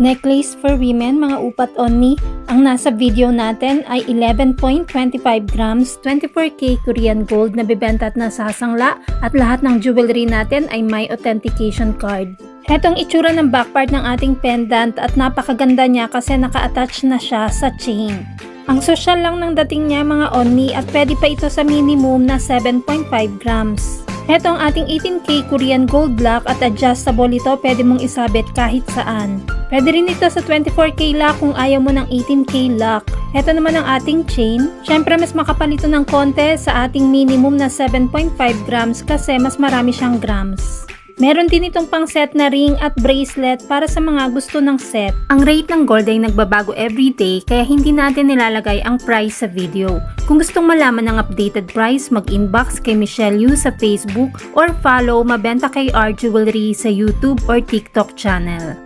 Necklace for women, mga upat only. Ang nasa video natin ay 11.25 grams, 24K Korean gold na bibenta at nasasangla at lahat ng jewelry natin ay may authentication card. Hetong itsura ng back part ng ating pendant at napakaganda niya kasi naka-attach na siya sa chain. Ang social lang ng dating niya mga only at pwede pa ito sa minimum na 7.5 grams. Ito ang ating 18K Korean gold lock at adjustable ito, pwede mong isabit kahit saan. Pwede rin ito sa 24K lock kung ayaw mo ng 18K lock. Ito naman ang ating chain. Syempre mas makapal ito ng konti sa ating minimum na 7.5 grams kasi mas marami siyang grams. Meron din itong pang set na ring at bracelet para sa mga gusto ng set. Ang rate ng gold ay nagbabago everyday kaya hindi natin nilalagay ang price sa video. Kung gustong malaman ng updated price, mag-inbox kay Michelle Yu sa Facebook or follow Mabenta Kay R Jewelry sa YouTube or TikTok channel.